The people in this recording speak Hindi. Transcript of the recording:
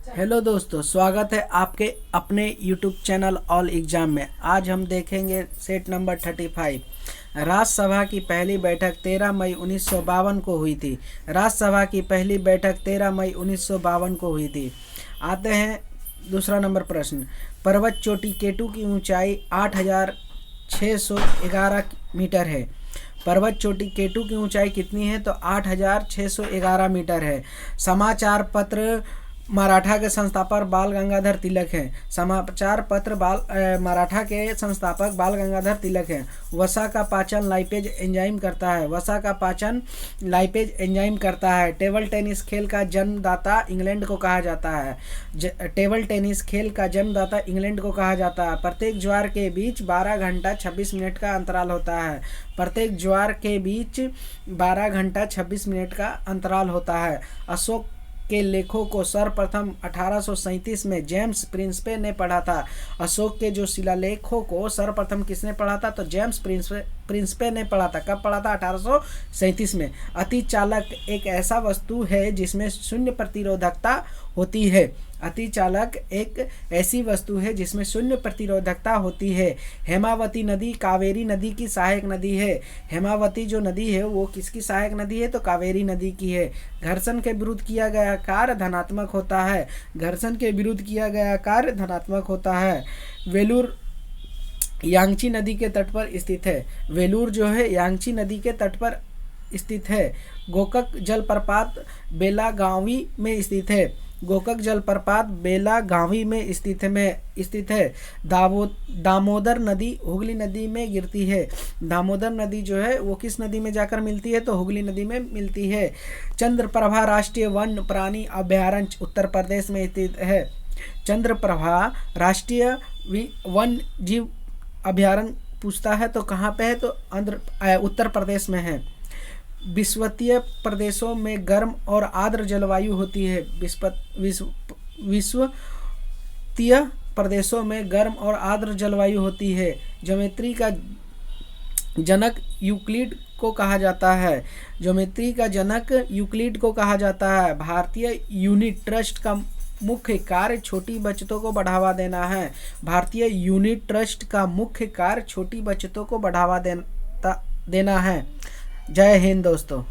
हेलो दोस्तों, स्वागत है आपके अपने यूट्यूब चैनल ऑल एग्जाम में। आज हम देखेंगे सेट नंबर 35। राज्यसभा की पहली बैठक 13 मई 1952 को हुई थी। राज्यसभा की पहली बैठक 13 मई 1952 को हुई थी। आते हैं दूसरा नंबर प्रश्न। पर्वत चोटी केटू की ऊंचाई 8611 मीटर है। पर्वत चोटी केटू की ऊंचाई कितनी है? तो 8611 मीटर है। समाचार पत्र मराठा के संस्थापक बाल गंगाधर तिलक हैं। समाचार पत्र मराठा के संस्थापक बाल गंगाधर तिलक हैं। वसा का पाचन लाइपेज एंजाइम करता है। वसा का पाचन लाइपेज एंजाइम करता है। टेबल टेनिस खेल का जन्मदाता इंग्लैंड को कहा जाता है। टेबल टेनिस खेल का जन्मदाता इंग्लैंड को कहा जाता है। प्रत्येक ज्वार के बीच 12 घंटा 26 मिनट का अंतराल होता है। प्रत्येक ज्वार के बीच 12 घंटा 26 मिनट का अंतराल होता है। अशोक के लेखों को सर्वप्रथम 1837 में जेम्स प्रिंसपे ने पढ़ा था। अशोक के जो शिलालेखों को सर्वप्रथम किसने पढ़ा था? तो जेम्स प्रिंसपे ने पढ़ा था। कब पढ़ा था? 1837 में। अति चालक एक ऐसा वस्तु है जिसमें शून्य प्रतिरोधकता होती है। अति चालक एक ऐसी वस्तु है जिसमें शून्य प्रतिरोधकता होती है। हेमावती नदी कावेरी नदी की सहायक नदी है। हेमावती जो नदी है वो किसकी सहायक नदी है? तो कावेरी नदी की है। घर्षण के विरुद्ध किया गया कार्य धनात्मक होता है। घर्षण के विरुद्ध किया गया कार्य धनात्मक होता है। वेलूर यांगची नदी के तट पर स्थित है। वेलूर जो है यांगची नदी के तट पर स्थित है। गोकक जलप्रपात बेलागावी में स्थित है। गोकक जलप्रपात बेलागावी में स्थित है। दामोदर नदी हुगली नदी में गिरती है। दामोदर नदी जो है वो किस नदी में जाकर मिलती है? तो हुगली नदी में मिलती है। चंद्रप्रभा राष्ट्रीय वन्य प्राणी अभयारण्य उत्तर प्रदेश में स्थित है। चंद्रप्रभा राष्ट्रीय वन्य जीव अभयारण्य पूछता है तो कहाँ पे है? तो उत्तर प्रदेश में है। विषुवतीय प्रदेशों में गर्म और आर्द्र जलवायु होती है। विषुवतीय प्रदेशों में गर्म और आर्द्र जलवायु होती है। ज्योमेट्री का जनक यूक्लिड को कहा जाता है। ज्योमेट्री का जनक यूक्लिड को कहा जाता है। भारतीय यूनिट ट्रस्ट का मुख्य कार्य छोटी बचतों को बढ़ावा देना है। भारतीय यूनिट ट्रस्ट का मुख्य कार्य छोटी बचतों को बढ़ावा देना है। जय हिंद दोस्तों।